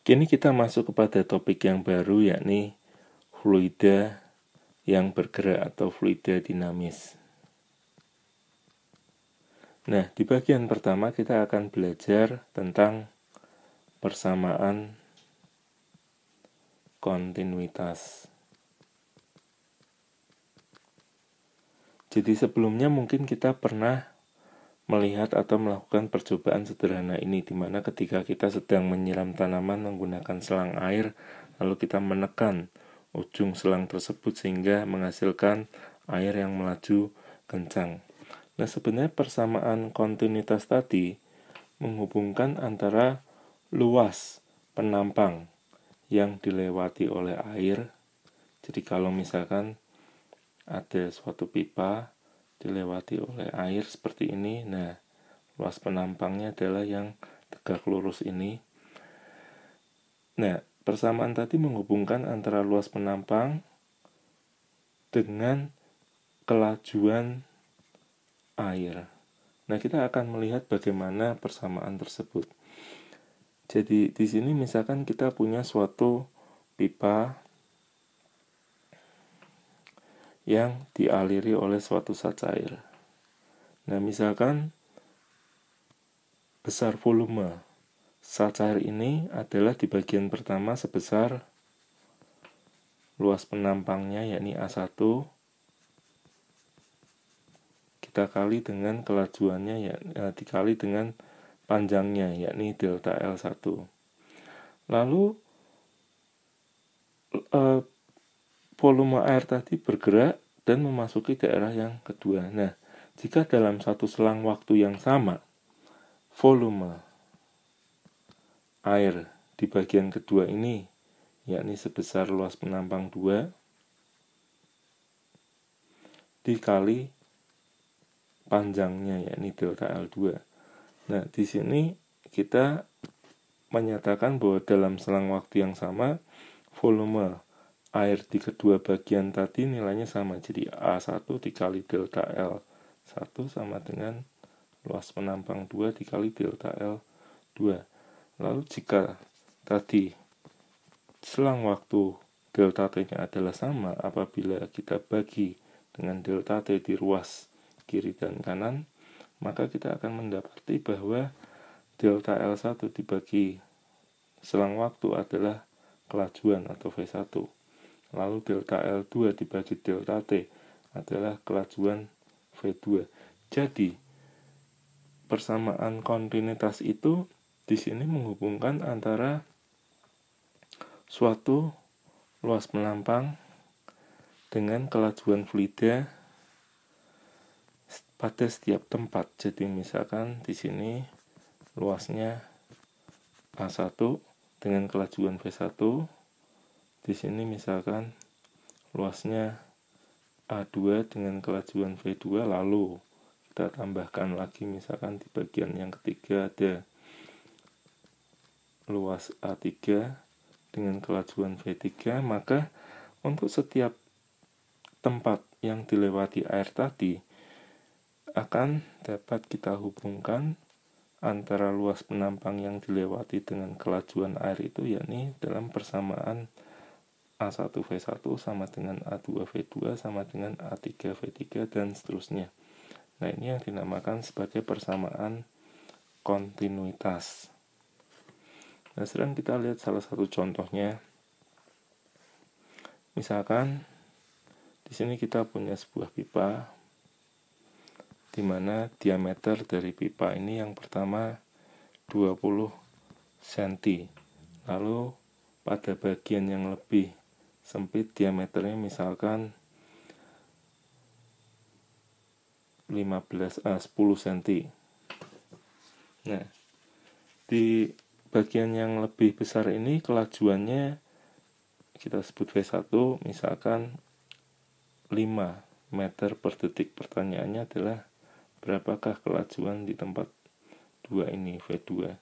Kini kita masuk kepada topik yang baru, yakni fluida yang bergerak atau fluida dinamis. Nah, di bagian pertama kita akan belajar tentang persamaan kontinuitas. Jadi sebelumnya mungkin kita pernah melihat atau melakukan percobaan sederhana ini, di mana ketika kita sedang menyiram tanaman menggunakan selang air, lalu kita menekan ujung selang tersebut sehingga menghasilkan air yang melaju kencang. Nah, sebenarnya persamaan kontinuitas tadi menghubungkan antara luas penampang yang dilewati oleh air. Jadi kalau misalkan ada suatu pipa dilewati oleh air seperti ini, nah luas penampangnya adalah yang tegak lurus ini. Nah, persamaan tadi menghubungkan antara luas penampang dengan kelajuan air. Nah, kita akan melihat bagaimana persamaan tersebut. Jadi di sini misalkan kita punya suatu pipa yang dialiri oleh suatu zat cair. Nah, misalkan besar volume zat cair ini adalah di bagian pertama sebesar luas penampangnya, yakni A1, kita kali dengan kelajuannya, dikali dengan panjangnya, yakni delta L1. Lalu volume air tadi bergerak dan memasuki daerah yang kedua. Nah, jika dalam satu selang waktu yang sama, volume air di bagian kedua ini, yakni sebesar luas penampang 2, dikali panjangnya, yakni delta L2. Nah, di sini kita menyatakan bahwa dalam selang waktu yang sama, volume air di kedua bagian tadi nilainya sama. Jadi A1 dikali delta L1 sama dengan luas penampang 2 dikali delta L2. Lalu jika tadi selang waktu delta T-nya adalah sama, apabila kita bagi dengan delta T di ruas kiri dan kanan, maka kita akan mendapati bahwa delta L1 dibagi selang waktu adalah kelajuan atau V1. Lalu delta L2 dibagi delta T adalah kelajuan V2. Jadi, persamaan kontinuitas itu di sini menghubungkan antara suatu luas penampang dengan kelajuan fluida pada setiap tempat. Jadi misalkan di sini luasnya A1 dengan kelajuan V1, di sini misalkan luasnya A2 dengan kelajuan V2, lalu kita tambahkan lagi misalkan di bagian yang ketiga ada luas A3 dengan kelajuan V3, maka untuk setiap tempat yang dilewati air tadi akan dapat kita hubungkan antara luas penampang yang dilewati dengan kelajuan air itu, yakni dalam persamaan A1V1 sama dengan A2V2 sama dengan A3V3 dan seterusnya. Nah, ini yang dinamakan sebagai persamaan kontinuitas. Nah, sekarang kita lihat salah satu contohnya. Misalkan di sini kita punya sebuah pipa di mana diameter dari pipa ini yang pertama 20 cm. Lalu pada bagian yang lebih sempit diameternya misalkan 10 cm. Nah, di bagian yang lebih besar ini kelajuannya kita sebut V1 misalkan 5 meter per detik. Pertanyaannya adalah berapakah kelajuan di tempat 2 ini, V2.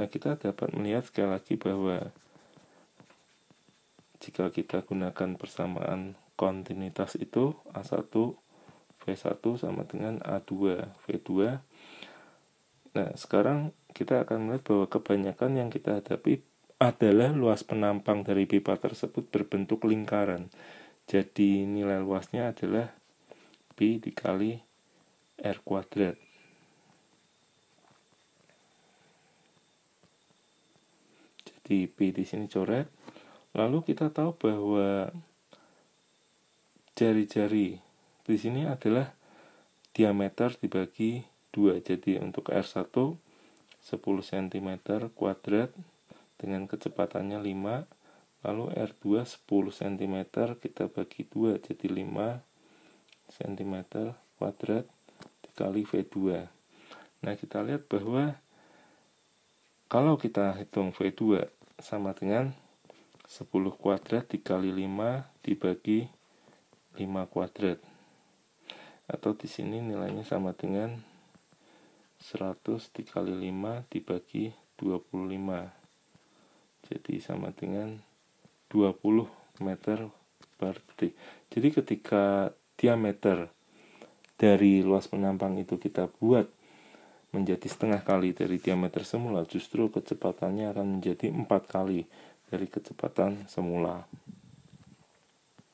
Nah, kita dapat melihat sekali lagi bahwa jika kita gunakan persamaan kontinuitas itu, A1 V1 sama dengan A2 V2. Nah, sekarang kita akan melihat bahwa kebanyakan yang kita hadapi adalah luas penampang dari pipa tersebut berbentuk lingkaran. Jadi nilai luasnya adalah P dikali R kuadrat. Jadi P di sini coret. Lalu kita tahu bahwa jari-jari di sini adalah diameter dibagi 2. Jadi untuk R1 10 cm kuadrat dengan kecepatannya 5, lalu R2 10 cm kita bagi 2, jadi 5 cm kuadrat dikali V2. Nah, kita lihat bahwa kalau kita hitung V2 sama dengan 10 kuadrat dikali 5 dibagi 5 kuadrat. Atau di sini nilainya sama dengan 100 dikali 5 dibagi 25. Jadi sama dengan 20 meter per detik. Jadi ketika diameter dari luas penampang itu kita buat menjadi setengah kali dari diameter semula, justru kecepatannya akan menjadi 4 kali dari kecepatan semula.